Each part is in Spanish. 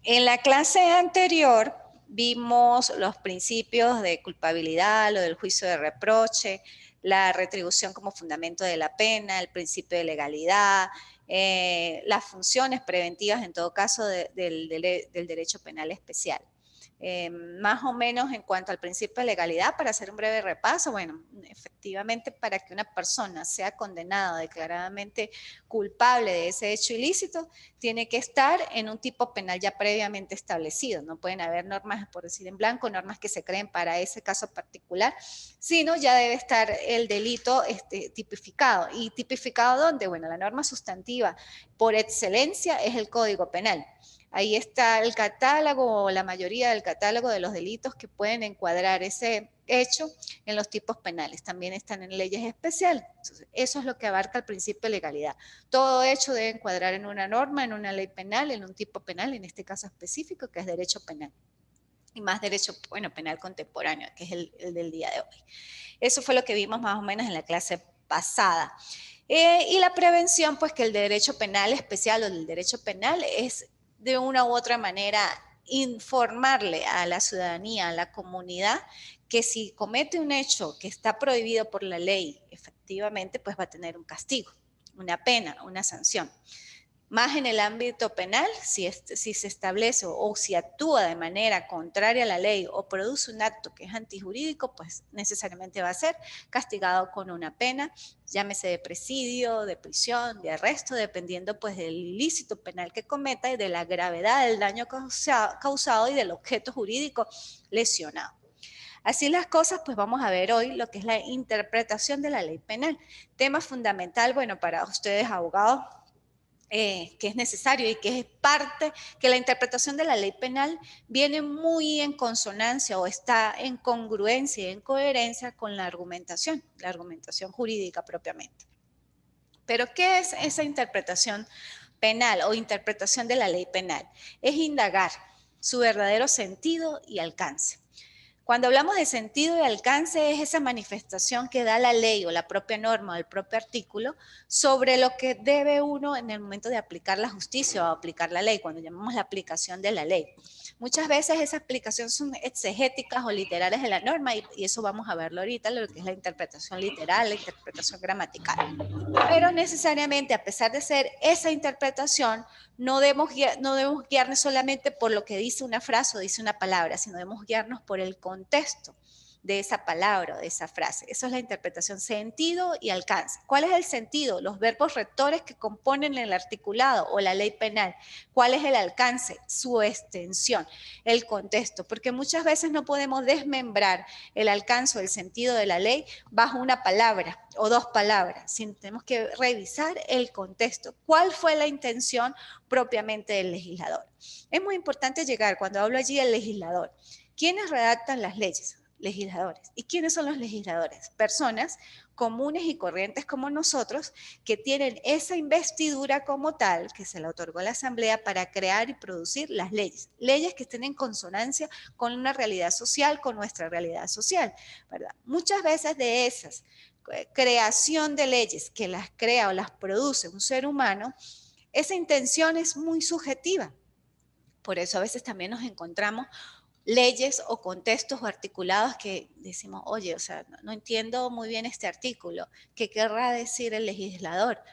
En la clase anterior vimos los principios de culpabilidad, lo del juicio de reproche, la retribución como fundamento de la pena, el principio de legalidad, las funciones preventivas en todo caso del derecho penal especial. Más o menos en cuanto al principio de legalidad, para hacer un breve repaso, bueno, efectivamente para que una persona sea condenada declaradamente culpable de ese hecho ilícito, tiene que estar en un tipo penal ya previamente establecido. No pueden haber normas, por decir en blanco, normas que se creen para ese caso particular, sino ya debe estar el delito tipificado. ¿Y tipificado dónde? Bueno, la norma sustantiva por excelencia es el Código Penal. Ahí está el catálogo o la mayoría del catálogo de los delitos que pueden encuadrar ese hecho en los tipos penales. También están en leyes especiales. Entonces, eso es lo que abarca el principio de legalidad. Todo hecho debe encuadrar en una norma, en una ley penal, en un tipo penal, en este caso específico, que es derecho penal. Y más derecho, bueno, penal contemporáneo, que es el del día de hoy. Eso fue lo que vimos más o menos en la clase pasada. Y la prevención, pues que el derecho penal especial o el derecho penal es de una u otra manera informarle a la ciudadanía, a la comunidad, que si comete un hecho que está prohibido por la ley, efectivamente, pues va a tener un castigo, una pena, una sanción. Más en el ámbito penal, si se establece o si actúa de manera contraria a la ley o produce un acto que es antijurídico, pues necesariamente va a ser castigado con una pena, llámese de presidio, de prisión, de arresto, dependiendo pues del ilícito penal que cometa y de la gravedad del daño causado y del objeto jurídico lesionado. Así las cosas, pues vamos a ver hoy lo que es la interpretación de la ley penal. Tema fundamental, bueno, para ustedes abogados, que es necesario y que es parte, que la interpretación de la ley penal viene muy en consonancia o está en congruencia y en coherencia con la argumentación jurídica propiamente. Pero, ¿qué es esa interpretación penal o interpretación de la ley penal? Es indagar su verdadero sentido y alcance. Cuando hablamos de sentido y alcance es esa manifestación que da la ley o la propia norma o el propio artículo sobre lo que debe uno en el momento de aplicar la justicia o aplicar la ley, cuando llamamos la aplicación de la ley. Muchas veces esas aplicaciones son exegéticas o literales de la norma y eso vamos a verlo ahorita, lo que es la interpretación literal, la interpretación gramatical. Pero necesariamente, a pesar de ser esa interpretación, no debemos guiarnos solamente por lo que dice una frase o dice una palabra, sino debemos guiarnos por el contexto de esa palabra o de esa frase. Eso es la interpretación, sentido y alcance. ¿Cuál es el sentido? Los verbos rectores que componen el articulado o la ley penal. ¿Cuál es el alcance? Su extensión, el contexto, porque muchas veces no podemos desmembrar el alcance o el sentido de la ley bajo una palabra o dos palabras, sino tenemos que revisar el contexto. ¿Cuál fue la intención propiamente del legislador? Es muy importante llegar, cuando hablo allí del legislador, ¿quiénes redactan las leyes? Legisladores. ¿Y quiénes son los legisladores? Personas comunes y corrientes como nosotros que tienen esa investidura como tal que se le otorgó a la Asamblea para crear y producir las leyes. Leyes que estén en consonancia con una realidad social, con nuestra realidad social, ¿verdad? Muchas veces de esas creación de leyes que las crea o las produce un ser humano, esa intención es muy subjetiva. Por eso a veces también nos encontramos leyes o contextos o articulados que decimos, oye, o sea, no entiendo muy bien este artículo, ¿qué querrá decir el legislador?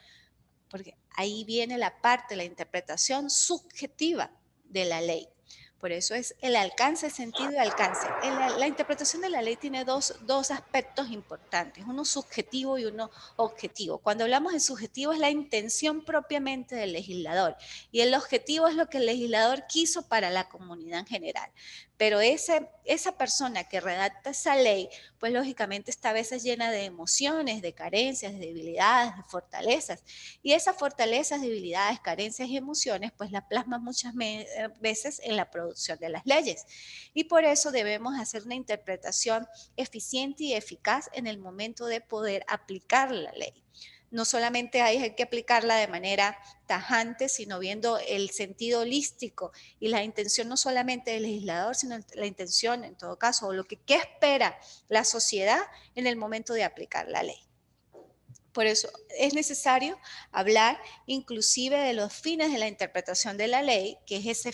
Porque ahí viene la parte, la interpretación subjetiva de la ley. Por eso es el alcance, sentido y alcance. La interpretación de la ley tiene dos aspectos importantes, uno subjetivo y uno objetivo. Cuando hablamos de subjetivo es la intención propiamente del legislador y el objetivo es lo que el legislador quiso para la comunidad en general. Pero esa persona que redacta esa ley, pues lógicamente está a veces llena de emociones, de carencias, de debilidades, de fortalezas. Y esas fortalezas, debilidades, carencias y emociones, pues las plasma muchas veces en la producción de las leyes. Y por eso debemos hacer una interpretación eficiente y eficaz en el momento de poder aplicar la ley. No solamente hay que aplicarla de manera tajante, sino viendo el sentido holístico y la intención no solamente del legislador, sino la intención, en todo caso, o lo que espera la sociedad en el momento de aplicar la ley. Por eso es necesario hablar inclusive de los fines de la interpretación de la ley, que es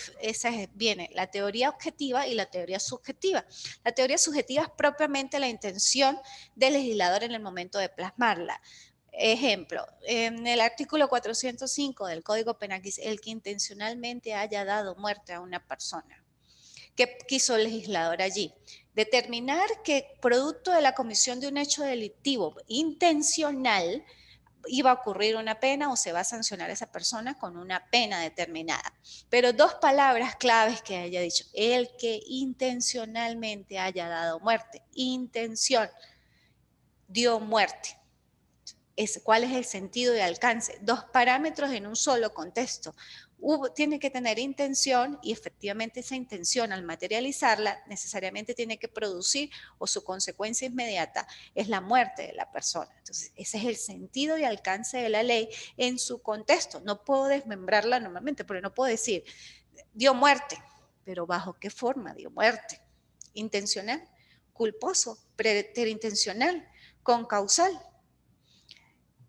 viene la teoría objetiva y la teoría subjetiva. La teoría subjetiva es propiamente la intención del legislador en el momento de plasmarla. Ejemplo, en el artículo 405 del Código Penal dice el que intencionalmente haya dado muerte a una persona. ¿Qué quiso el legislador allí? Determinar que producto de la comisión de un hecho delictivo intencional iba a ocurrir una pena o se va a sancionar a esa persona con una pena determinada. Pero dos palabras claves que haya dicho, el que intencionalmente haya dado muerte, intención, dio muerte. ¿Cuál es el sentido y alcance? Dos parámetros en un solo contexto. Tiene que tener intención y efectivamente esa intención al materializarla necesariamente tiene que producir o su consecuencia inmediata es la muerte de la persona. Entonces ese es el sentido y alcance de la ley en su contexto. No puedo desmembrarla normalmente porque no puedo decir dio muerte, pero ¿bajo qué forma dio muerte? Intencional, culposo, preterintencional, concausal.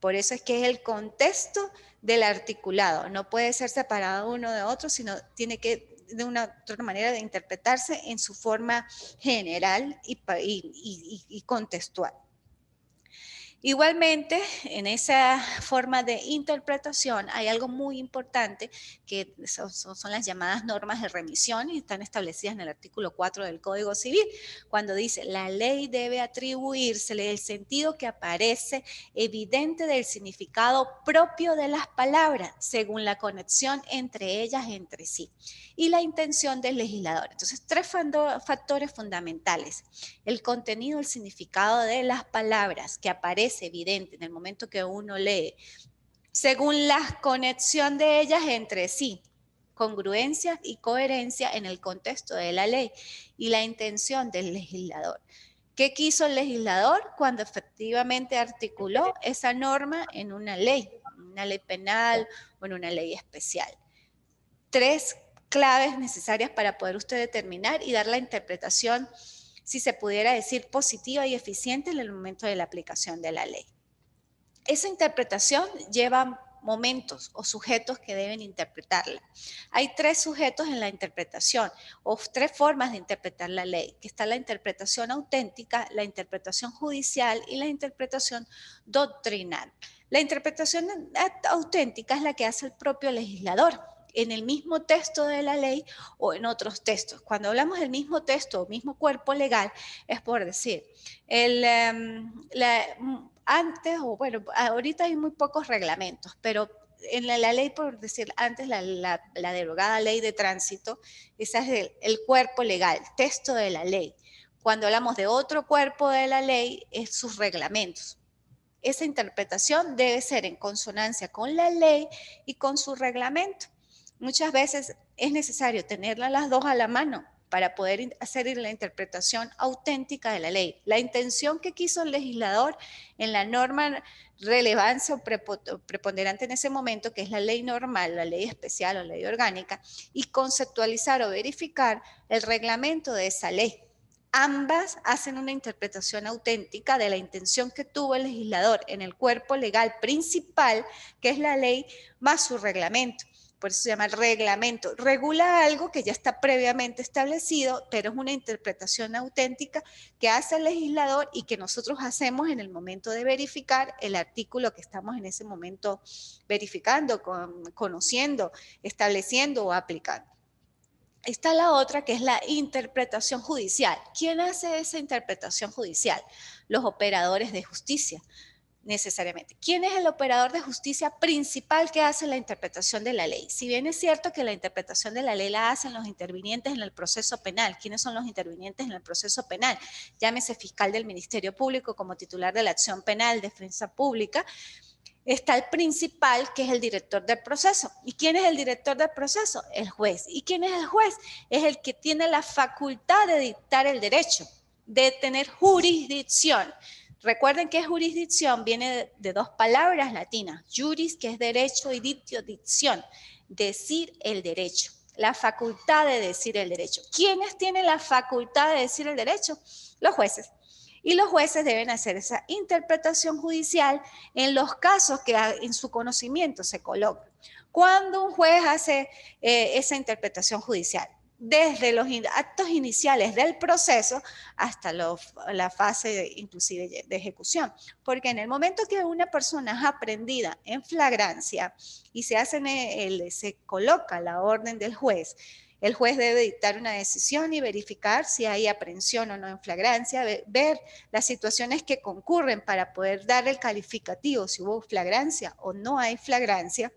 Por eso es que es el contexto del articulado. No puede ser separado uno de otro, sino tiene que de una otra manera de interpretarse en su forma general y contextual. Igualmente, en esa forma de interpretación hay algo muy importante que son las llamadas normas de remisión y están establecidas en el artículo 4 del Código Civil, cuando dice la ley debe atribuírsele el sentido que aparece evidente del significado propio de las palabras, según la conexión entre ellas entre sí y la intención del legislador. Entonces, tres factores fundamentales: el contenido, el significado de las palabras que aparece evidente en el momento que uno lee, según la conexión de ellas entre sí, congruencia y coherencia en el contexto de la ley y la intención del legislador. ¿Qué quiso el legislador cuando efectivamente articuló esa norma en una ley penal o en una ley especial? Tres claves necesarias para poder usted determinar y dar la interpretación, si se pudiera decir, positiva y eficiente en el momento de la aplicación de la ley. Esa interpretación lleva momentos o sujetos que deben interpretarla. Hay tres sujetos en la interpretación o tres formas de interpretar la ley, que está la interpretación auténtica, la interpretación judicial y la interpretación doctrinal. La interpretación auténtica es la que hace el propio legislador en el mismo texto de la ley o en otros textos. Cuando hablamos del mismo texto o mismo cuerpo legal, es por decir, antes, o bueno, ahorita hay muy pocos reglamentos, pero en la ley, por decir, antes la derogada ley de tránsito, ese es el cuerpo legal, texto de la ley. Cuando hablamos de otro cuerpo de la ley, es sus reglamentos. Esa interpretación debe ser en consonancia con la ley y con su reglamento. Muchas veces es necesario tenerlas las dos a la mano para poder hacer la interpretación auténtica de la ley. La intención que quiso el legislador en la norma relevancia o preponderante en ese momento, que es la ley normal, la ley especial o ley orgánica, y conceptualizar o verificar el reglamento de esa ley. Ambas hacen una interpretación auténtica de la intención que tuvo el legislador en el cuerpo legal principal, que es la ley, más su reglamento. Por eso se llama reglamento. Regula algo que ya está previamente establecido, pero es una interpretación auténtica que hace el legislador y que nosotros hacemos en el momento de verificar el artículo que estamos en ese momento verificando, conociendo, estableciendo o aplicando. Está la otra, que es la interpretación judicial. ¿Quién hace esa interpretación judicial? Los operadores de justicia, necesariamente. ¿Quién es el operador de justicia principal que hace la interpretación de la ley? Si bien es cierto que la interpretación de la ley la hacen los intervinientes en el proceso penal. ¿Quiénes son los intervinientes en el proceso penal? Llámese fiscal del Ministerio Público como titular de la acción penal, defensa pública. Está el principal, que es el director del proceso. ¿Y quién es el director del proceso? El juez. ¿Y quién es el juez? Es el que tiene la facultad de dictar el derecho, de tener jurisdicción. Recuerden que jurisdicción viene de dos palabras latinas, juris, que es derecho, y dictio, dicción, decir el derecho, la facultad de decir el derecho. ¿Quiénes tienen la facultad de decir el derecho? Los jueces. Y los jueces deben hacer esa interpretación judicial en los casos que en su conocimiento se colocan. Cuando un juez hace esa interpretación judicial, desde los actos iniciales del proceso hasta la fase inclusive de ejecución. Porque en el momento que una persona es aprendida en flagrancia y se coloca la orden del juez, el juez debe dictar una decisión y verificar si hay aprehensión o no en flagrancia, ver las situaciones que concurren para poder dar el calificativo si hubo flagrancia o no hay flagrancia,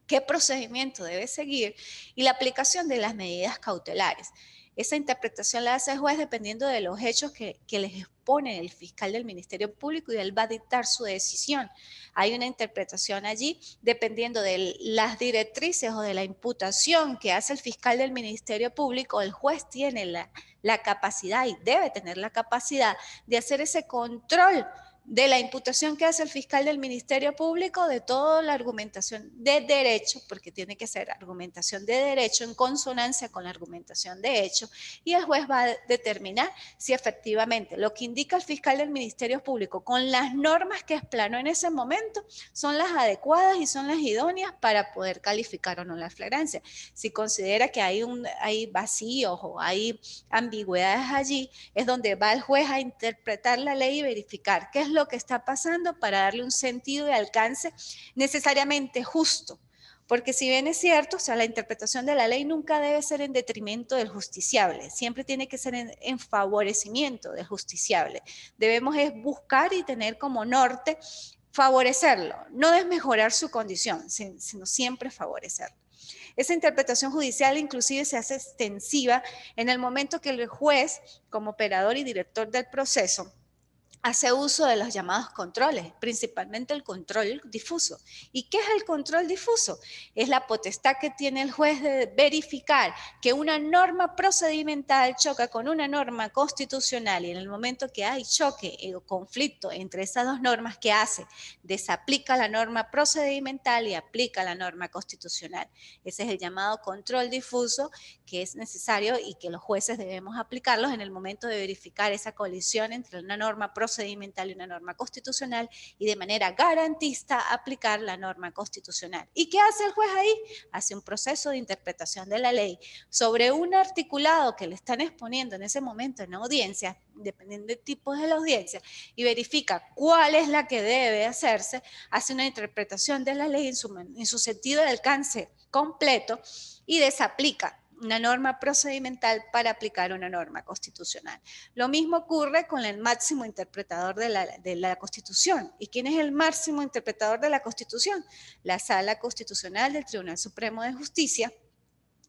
qué procedimiento debe seguir y la aplicación de las medidas cautelares. Esa interpretación la hace el juez dependiendo de los hechos que les expone el fiscal del Ministerio Público y él va a dictar su decisión. Hay una interpretación allí dependiendo de las directrices o de la imputación que hace el fiscal del Ministerio Público. El juez tiene la capacidad y debe tener la capacidad de hacer ese control de la imputación que hace el fiscal del Ministerio Público de toda la argumentación de derecho, porque tiene que ser argumentación de derecho en consonancia con la argumentación de hecho, y el juez va a determinar si efectivamente lo que indica el fiscal del Ministerio Público con las normas que explanó en ese momento son las adecuadas y son las idóneas para poder calificar o no la flagrancia. Si considera que hay vacíos o hay ambigüedades allí, es donde va el juez a interpretar la ley y verificar qué es lo que está pasando para darle un sentido de alcance necesariamente justo. Porque si bien es cierto, o sea, la interpretación de la ley nunca debe ser en detrimento del justiciable, siempre tiene que ser en favorecimiento del justiciable. Debemos buscar y tener como norte favorecerlo, no desmejorar su condición, sino siempre favorecerlo. Esa interpretación judicial inclusive se hace extensiva en el momento que el juez, como operador y director del proceso, hace uso de los llamados controles, principalmente el control difuso. ¿Y qué es el control difuso? Es la potestad que tiene el juez de verificar que una norma procedimental choca con una norma constitucional y en el momento que hay choque o conflicto entre esas dos normas, ¿qué hace? Desaplica la norma procedimental y aplica la norma constitucional. Ese es el llamado control difuso que es necesario y que los jueces debemos aplicarlos en el momento de verificar esa colisión entre una norma procedimental y una norma constitucional y de manera garantista aplicar la norma constitucional. ¿Y qué hace el juez ahí? Hace un proceso de interpretación de la ley sobre un articulado que le están exponiendo en ese momento en audiencia, dependiendo del tipo de la audiencia, y verifica cuál es la que debe hacerse, hace una interpretación de la ley en su sentido de alcance completo y desaplica una norma procedimental para aplicar una norma constitucional. Lo mismo ocurre con el máximo interpretador de la Constitución. ¿Y quién es el máximo interpretador de la Constitución? La Sala Constitucional del Tribunal Supremo de Justicia,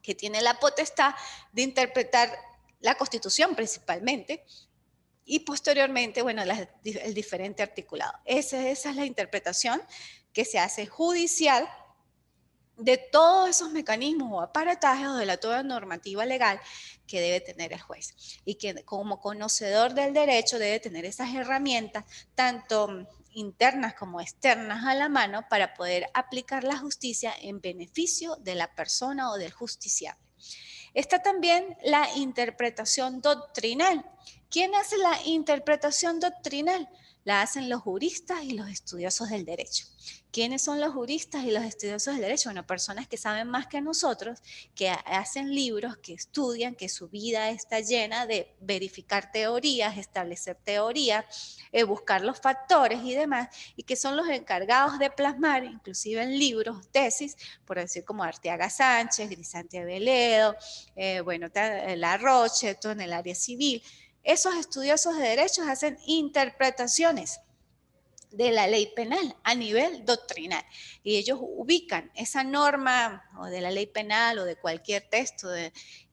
que tiene la potestad de interpretar la Constitución principalmente, y posteriormente, bueno, el diferente articulado. Esa es la interpretación que se hace judicial de todos esos mecanismos o aparatajes o de la toda normativa legal que debe tener el juez y que como conocedor del derecho debe tener esas herramientas tanto internas como externas a la mano para poder aplicar la justicia en beneficio de la persona o del justiciable. Está también la interpretación doctrinal. ¿Quién hace la interpretación doctrinal? La hacen los juristas y los estudiosos del derecho. ¿Quiénes son los juristas y los estudiosos del derecho? Bueno, personas que saben más que nosotros, que hacen libros, que estudian, que su vida está llena de verificar teorías, establecer teorías, buscar los factores y demás, y que son los encargados de plasmar, inclusive en libros, tesis, por decir como Arteaga Sánchez, Grisanti Aveledo, bueno, La Roche, todo en el área civil. Esos estudiosos de derechos hacen interpretaciones de la ley penal a nivel doctrinal y ellos ubican esa norma o de la ley penal o de cualquier texto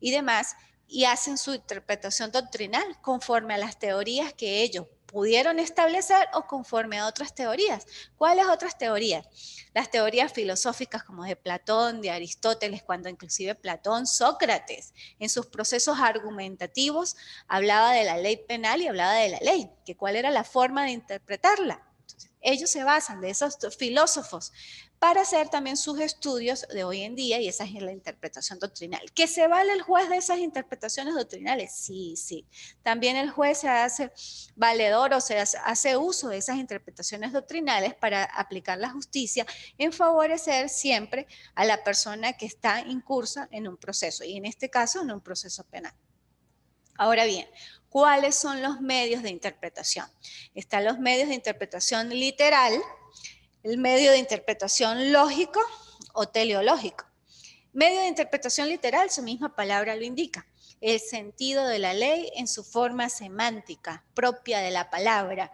y demás y hacen su interpretación doctrinal conforme a las teorías que ellos pudieron establecer o conforme a otras teorías. ¿Cuáles otras teorías? Las teorías filosóficas como de Platón, de Aristóteles, cuando inclusive Platón, Sócrates, en sus procesos argumentativos hablaba de la ley penal y hablaba de la ley, que cuál era la forma de interpretarla. Entonces, ellos se basan de esos filósofos para hacer también sus estudios de hoy en día, y esa es la interpretación doctrinal. ¿Que se vale el juez de esas interpretaciones doctrinales? Sí, sí. También el juez se hace valedor o se hace uso de esas interpretaciones doctrinales para aplicar la justicia en favorecer siempre a la persona que está incursa en un proceso, y en este caso en un proceso penal. Ahora bien, ¿cuáles son los medios de interpretación? Están los medios de interpretación literal, el medio de interpretación lógico o teleológico. Medio de interpretación literal, su misma palabra lo indica, el sentido de la ley en su forma semántica propia de la palabra.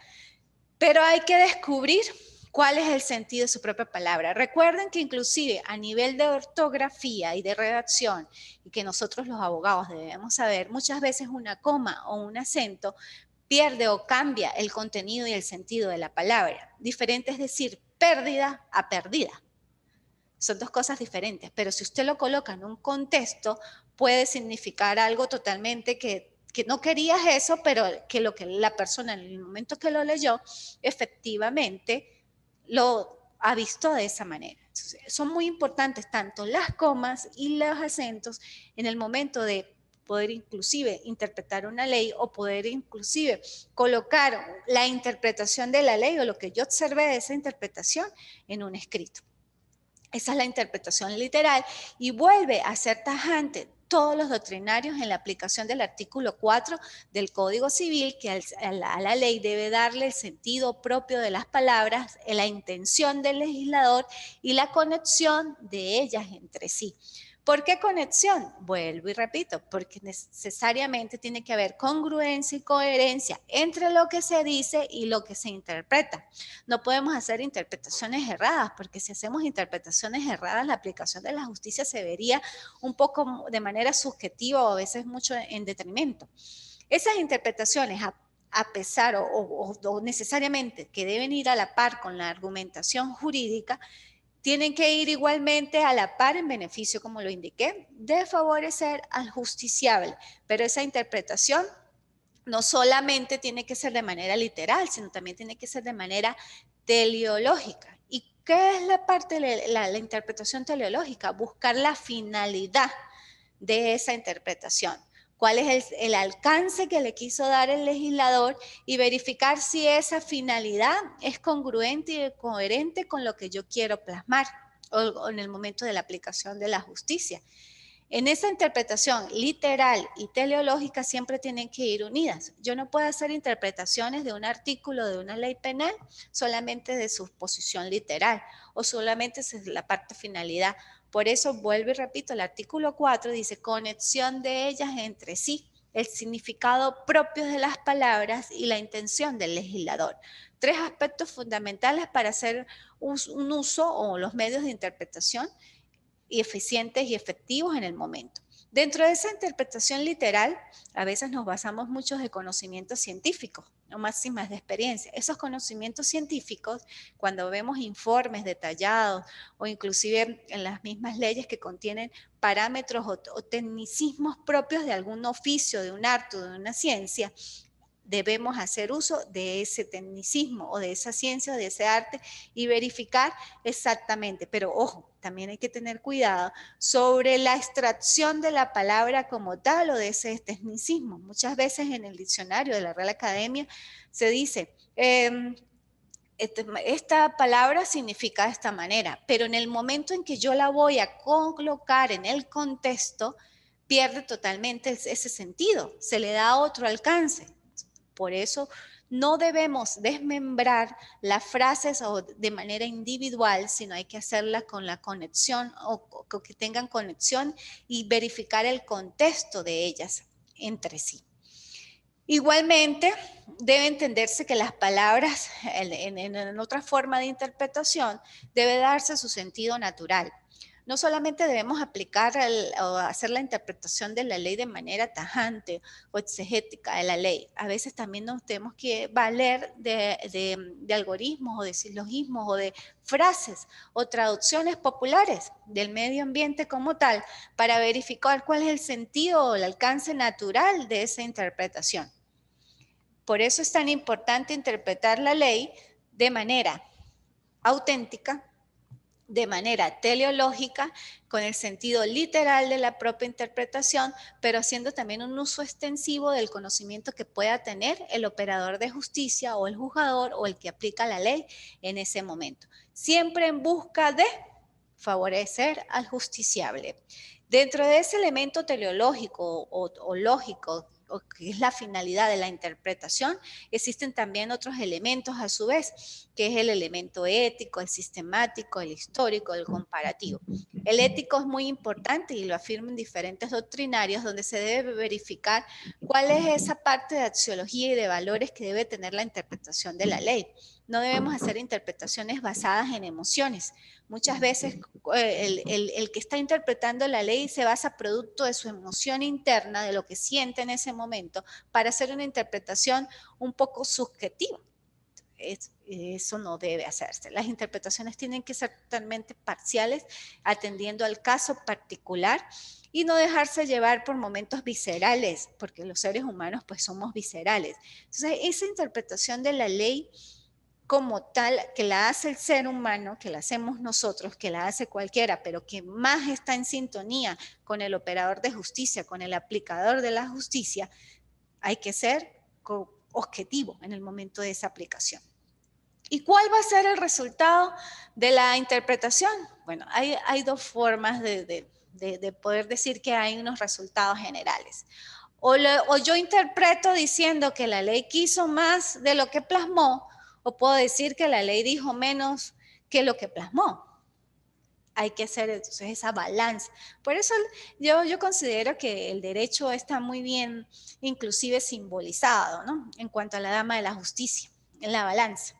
Pero hay que descubrir cuál es el sentido de su propia palabra. Recuerden que inclusive a nivel de ortografía y de redacción, y que nosotros los abogados debemos saber, muchas veces una coma o un acento pierde o cambia el contenido y el sentido de la palabra. Diferente es decir, pérdida a perdida. Son dos cosas diferentes, pero si usted lo coloca en un contexto, puede significar algo totalmente que no querías eso, pero que lo que la persona en el momento que lo leyó, efectivamente lo ha visto de esa manera. Entonces, son muy importantes tanto las comas y los acentos en el momento de poder inclusive interpretar una ley o poder inclusive colocar la interpretación de la ley o lo que yo observé de esa interpretación en un escrito. Esa es la interpretación literal y vuelve a ser tajante todos los doctrinarios en la aplicación del artículo 4 del Código Civil, que a la ley debe darle el sentido propio de las palabras, la intención del legislador y la conexión de ellas entre sí. ¿Por qué conexión? Vuelvo y repito, porque necesariamente tiene que haber congruencia y coherencia entre lo que se dice y lo que se interpreta. No podemos hacer interpretaciones erradas, porque si hacemos interpretaciones erradas, la aplicación de la justicia se vería un poco de manera subjetiva o a veces mucho en detrimento. Esas interpretaciones, a pesar o necesariamente que deben ir a la par con la argumentación jurídica, tienen que ir igualmente a la par en beneficio, como lo indiqué, de favorecer al justiciable. Pero esa interpretación no solamente tiene que ser de manera literal, sino también tiene que ser de manera teleológica. ¿Y qué es la parte de la interpretación teleológica? Buscar la finalidad de esa interpretación. ¿Cuál es el alcance que le quiso dar el legislador? Y verificar si esa finalidad es congruente y coherente con lo que yo quiero plasmar o en el momento de la aplicación de la justicia. En esa interpretación literal y teleológica siempre tienen que ir unidas. Yo no puedo hacer interpretaciones de un artículo de una ley penal solamente de su posición literal o solamente de la parte finalidad. Por eso vuelvo y repito, el artículo 4 dice conexión de ellas entre sí, el significado propio de las palabras y la intención del legislador. Tres aspectos fundamentales para hacer un uso o los medios de interpretación y eficientes y efectivos en el momento. Dentro de esa interpretación literal, a veces nos basamos mucho de conocimientos científicos, no máximas de experiencia. Esos conocimientos científicos, cuando vemos informes detallados o inclusive en las mismas leyes que contienen parámetros o tecnicismos propios de algún oficio, de un arte o de una ciencia, debemos hacer uso de ese tecnicismo o de esa ciencia o de ese arte y verificar exactamente. Pero ojo, también hay que tener cuidado sobre la extracción de la palabra como tal o de ese tecnicismo. Muchas veces en el diccionario de la Real Academia se dice, esta palabra significa de esta manera, pero en el momento en que yo la voy a colocar en el contexto, pierde totalmente ese sentido, se le da otro alcance. Por eso no debemos desmembrar las frases de manera individual, sino hay que hacerlas con la conexión o que tengan conexión y verificar el contexto de ellas entre sí. Igualmente, debe entenderse que las palabras, en otra forma de interpretación, debe darse su sentido natural. No solamente debemos aplicar o hacer la interpretación de la ley de manera tajante o exegética de la ley. A veces también nos tenemos que valer de algoritmos o de silogismos o de frases o traducciones populares del medio ambiente como tal para verificar cuál es el sentido o el alcance natural de esa interpretación. Por eso es tan importante interpretar la ley de manera auténtica, de manera teleológica, con el sentido literal de la propia interpretación, pero haciendo también un uso extensivo del conocimiento que pueda tener el operador de justicia o el juzgador o el que aplica la ley en ese momento. Siempre en busca de favorecer al justiciable. Dentro de ese elemento teleológico o lógico, o que es la finalidad de la interpretación, existen también otros elementos a su vez, que es el elemento ético, el sistemático, el histórico, el comparativo. El ético es muy importante y lo afirman diferentes doctrinarios, donde se debe verificar cuál es esa parte de axiología y de valores que debe tener la interpretación de la ley. No debemos hacer interpretaciones basadas en emociones. Muchas veces el que está interpretando la ley se basa producto de su emoción interna, de lo que siente en ese momento, para hacer una interpretación un poco subjetiva. Eso no debe hacerse. Las interpretaciones tienen que ser totalmente parciales, atendiendo al caso particular y no dejarse llevar por momentos viscerales, porque los seres humanos pues somos viscerales. Entonces, esa interpretación de la ley como tal, que la hace el ser humano, que la hacemos nosotros, que la hace cualquiera, pero que más está en sintonía con el operador de justicia, con el aplicador de la justicia, hay que ser objetivo en el momento de esa aplicación. ¿Y cuál va a ser el resultado de la interpretación? Bueno, hay dos formas de poder decir que hay unos resultados generales. O yo interpreto diciendo que la ley quiso más de lo que plasmó, o puedo decir que la ley dijo menos que lo que plasmó. Hay que hacer entonces esa balanza. Por eso yo considero que el derecho está muy bien inclusive simbolizado, ¿no? En cuanto a la dama de la justicia, en la balanza.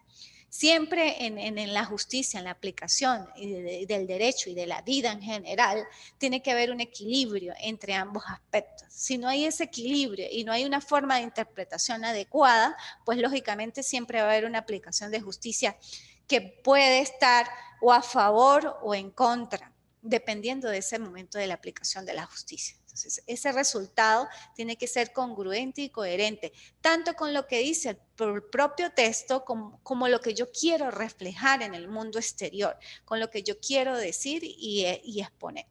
Siempre en la justicia, en la aplicación del derecho y de la vida en general, tiene que haber un equilibrio entre ambos aspectos. Si no hay ese equilibrio y no hay una forma de interpretación adecuada, pues lógicamente siempre va a haber una aplicación de justicia que puede estar o a favor o en contra, dependiendo de ese momento de la aplicación de la justicia. Entonces, ese resultado tiene que ser congruente y coherente, tanto con lo que dice el propio texto como lo que yo quiero reflejar en el mundo exterior, con lo que yo quiero decir y exponer.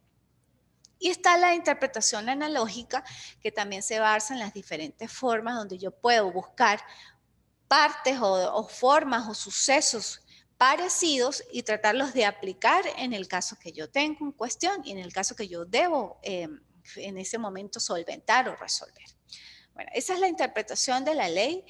Y está la interpretación analógica, que también se basa en las diferentes formas donde yo puedo buscar partes o formas o sucesos parecidos y tratarlos de aplicar en el caso que yo tengo en cuestión y en el caso que yo debo en ese momento solventar o resolver. Bueno, esa es la interpretación de la ley,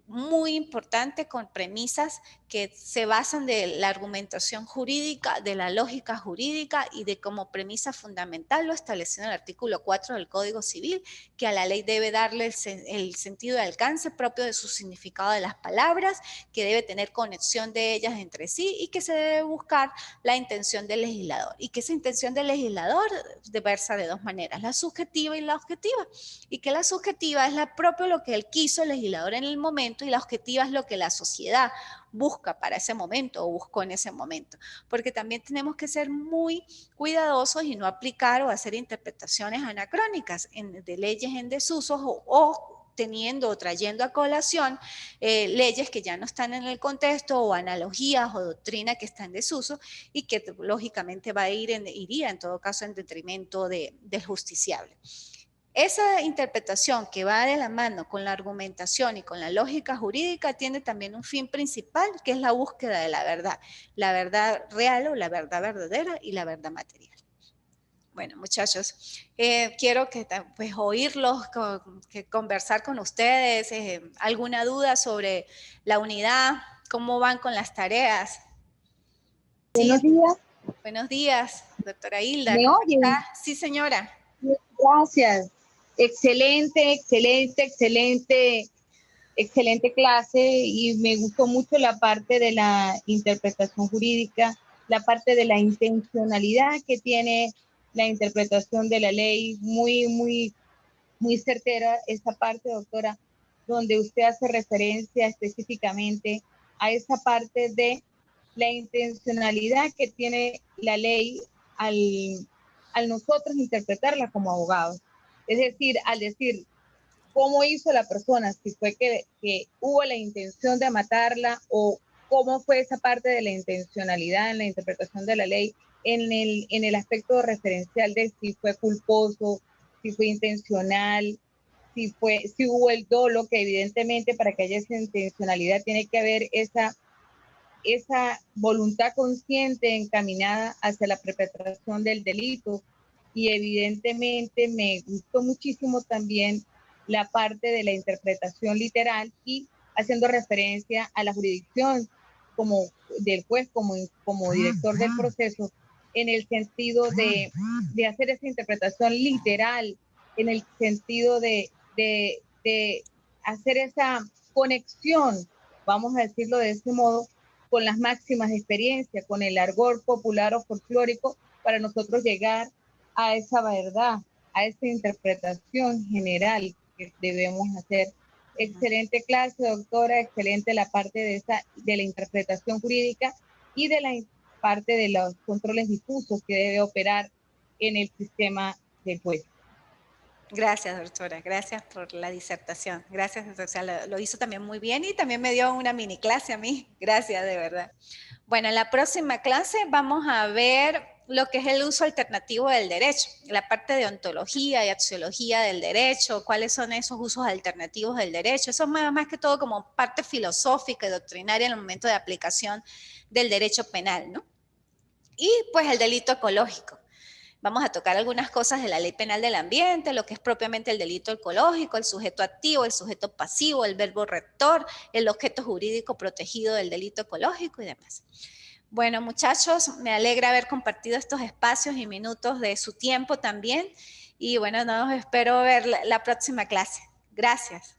muy importante, con premisas que se basan de la argumentación jurídica, de la lógica jurídica y de como premisa fundamental lo establecido en el artículo 4 del Código Civil, que a la ley debe darle el sentido de alcance propio de su significado de las palabras, que debe tener conexión de ellas entre sí y que se debe buscar la intención del legislador. Y que esa intención del legislador versa de dos maneras, la subjetiva y la objetiva. Y que la subjetiva es la propia lo que él quiso, el legislador en el momento, y la objetiva es lo que la sociedad busca para ese momento o buscó en ese momento. Porque también tenemos que ser muy cuidadosos y no aplicar o hacer interpretaciones anacrónicas de leyes en desuso o teniendo o trayendo a colación leyes que ya no están en el contexto o analogías o doctrina que está en desuso y que lógicamente iría en todo caso en detrimento del justiciable. Esa interpretación que va de la mano con la argumentación y con la lógica jurídica tiene también un fin principal, que es la búsqueda de la verdad real o la verdad verdadera y la verdad material. Bueno, muchachos, quiero que, pues, oírlos, conversar con ustedes, alguna duda sobre la unidad, cómo van con las tareas. Buenos días. Buenos días, doctora Hilda. ¿Me ¿Cómo oyen? está? Sí, señora. Gracias. Excelente, excelente, excelente, excelente clase y me gustó mucho la parte de la interpretación jurídica, la parte de la intencionalidad que tiene la interpretación de la ley, muy, muy, muy certera esa parte, doctora, donde usted hace referencia específicamente a esa parte de la intencionalidad que tiene la ley al nosotros interpretarla como abogados. Es decir, al decir cómo hizo la persona, si fue que hubo la intención de matarla o cómo fue esa parte de la intencionalidad en la interpretación de la ley, en el aspecto referencial de si fue culposo, si fue intencional, si hubo el dolo, que evidentemente para que haya esa intencionalidad tiene que haber esa voluntad consciente encaminada hacia la perpetración del delito. Y evidentemente me gustó muchísimo también la parte de la interpretación literal y haciendo referencia a la jurisdicción como del juez, como director del proceso, en el sentido de hacer esa interpretación literal, en el sentido de hacer esa conexión, vamos a decirlo de ese modo, con las máximas experiencias, con el argot popular o folclórico, para nosotros llegar a esa verdad, a esa interpretación general que debemos hacer. Excelente clase, doctora, excelente la parte de la interpretación jurídica y de la parte de los controles difusos que debe operar en el sistema del juez. Gracias, doctora. Gracias por la disertación. Gracias, doctora. Lo hizo también muy bien y también me dio una mini clase a mí. Gracias, de verdad. Bueno, en la próxima clase vamos a ver lo que es el uso alternativo del derecho, la parte de ontología y axiología del derecho, cuáles son esos usos alternativos del derecho. Eso es más que todo como parte filosófica y doctrinaria en el momento de aplicación del derecho penal, ¿no? Y pues el delito ecológico. Vamos a tocar algunas cosas de la Ley Penal del Ambiente, lo que es propiamente el delito ecológico, el sujeto activo, el sujeto pasivo, el verbo rector, el objeto jurídico protegido del delito ecológico y demás. Bueno, muchachos, me alegra haber compartido estos espacios y minutos de su tiempo también. Y bueno, nos espero ver la próxima clase. Gracias.